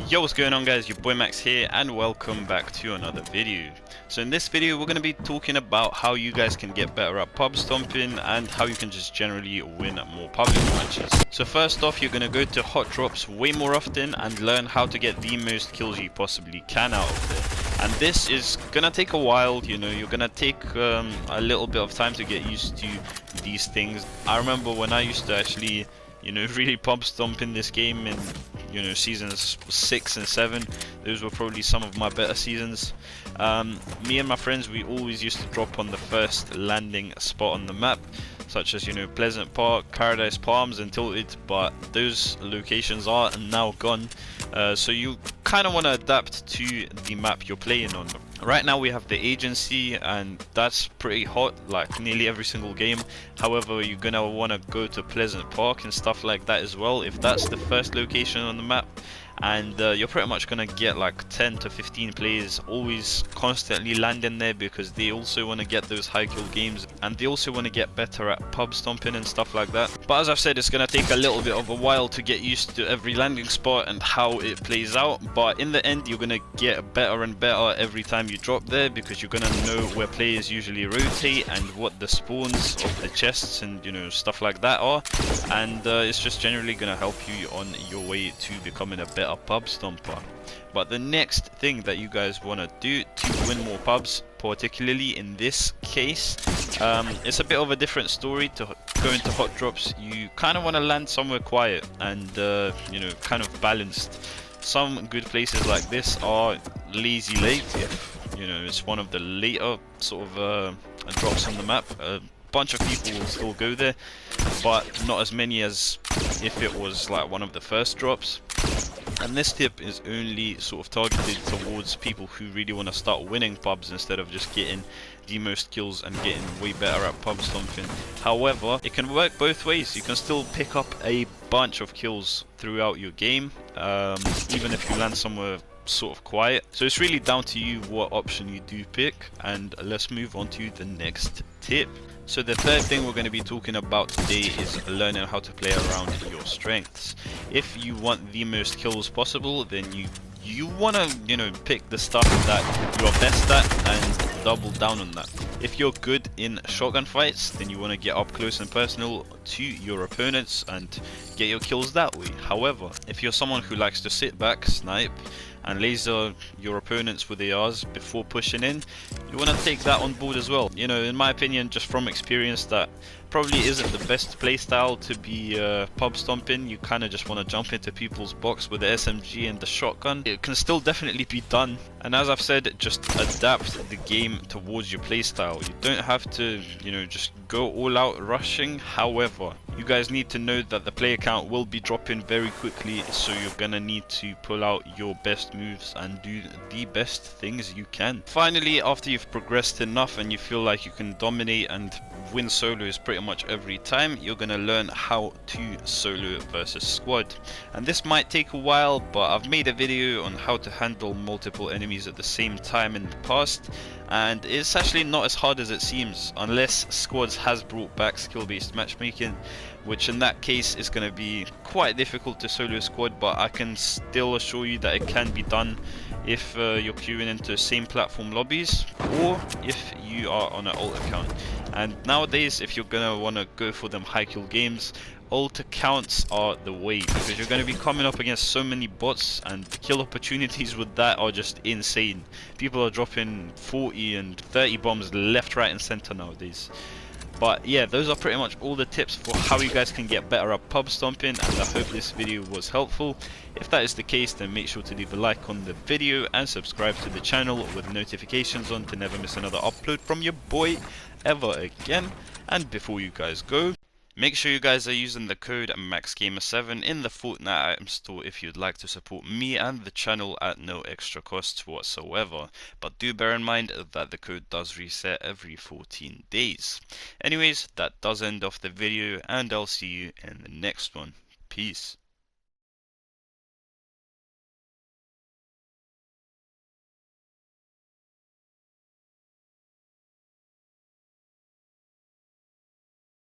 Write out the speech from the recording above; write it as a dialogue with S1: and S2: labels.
S1: Yo, what's going on guys, your boy Max here and welcome back to another video. So in this video we're going to be talking about how you guys can get better at pub stomping and how you can just generally win more public matches. So first off, you're going to go to hot drops way more often and learn how to get the most kills you possibly can out of there. And this is going to take a while, you know, you're going to take a little bit of time to get used to these things. I remember when I used to actually, you know, really pub stomp in this game in, you know, seasons 6 and 7. Those were probably some of my better seasons. Me and my friends, we always used to drop on the first landing spot on the map, such as, you know, Pleasant Park, Paradise Palms and Tilted, but those locations are now gone. So you kind of want to adapt to the map you're playing on. Right now we have the agency and that's pretty hot, like nearly every single game. However, you're gonna want to go to Pleasant Park and stuff like that as well, if that's the first location on the map. And you're pretty much gonna get like 10 to 15 players always constantly landing there, because they also want to get those high kill games and they also want to get better at pub stomping and stuff like that. But as I've said, it's gonna take a little bit of a while to get used to every landing spot and how it plays out, but in the end you're gonna get better and better every time you drop there, because you're gonna know where players usually rotate and what the spawns of the chests and, you know, stuff like that are. And it's just generally gonna help you on your way to becoming a better pub stomper. But the next thing that you guys want to do to win more pubs, particularly in this case, it's a bit of a different story to go into hot drops. You kind of want to land somewhere quiet and you know, kind of balanced. Some good places like this are Lazy Lake, if you know it's one of the later sort of drops on the map. Bunch of people will still go there, but not as many as if it was like one of the first drops. And this tip is only sort of targeted towards people who really want to start winning pubs instead of just getting the most kills and getting way better at pub stomping. However, it can work both ways. You can still pick up a bunch of kills throughout your game, even if you land somewhere sort of quiet. So it's really down to you what option you do pick, and let's move on to the next tip. So the third thing we're going to be talking about today is learning how to play around your strengths. If you want the most kills possible, then you want to, you know, pick the stuff that you're best at and double down on that. If you're good in shotgun fights, then you want to get up close and personal to your opponents and get your kills that way. However, if you're someone who likes to sit back, snipe and laser your opponents with ARs before pushing in, you want to take that on board as well. You know, in my opinion, just from experience, that probably isn't the best playstyle to be pub stomping. You kind of just want to jump into people's box with the SMG and the shotgun. It can still definitely be done, and as I've said, just adapt the game towards your playstyle. You don't have to, you know, just go all out rushing. However, you guys need to know that the player count will be dropping very quickly, so you're gonna need to pull out your best moves and do the best things you can. Finally, after you've progressed enough and you feel like you can dominate and win solos pretty much every time, you're gonna learn how to solo versus squad. And this might take a while, but I've made a video on how to handle multiple enemies at the same time in the past, and it's actually not as hard as it seems, unless squads has brought back skill based matchmaking, which in that case is going to be quite difficult to solo squad. But I can still assure you that it can be done if you're queuing into same platform lobbies, or if you are on an alt account. And nowadays, if you're gonna want to go for them high kill games, alt accounts are the way, because you're going to be coming up against so many bots, and the kill opportunities with that are just insane. People are dropping 40 and 30 bombs left, right and center nowadays. But yeah, those are pretty much all the tips for how you guys can get better at pub stomping, and I hope this video was helpful. If that is the case, then make sure to leave a like on the video and subscribe to the channel with notifications on to never miss another upload from your boy ever again. And before you guys go, make sure you guys are using the code MAXGamer7 in the Fortnite item store if you'd like to support me and the channel at no extra cost whatsoever. But do bear in mind that the code does reset every 14 days. Anyways, that does end off the video, and I'll see you in the next one. Peace.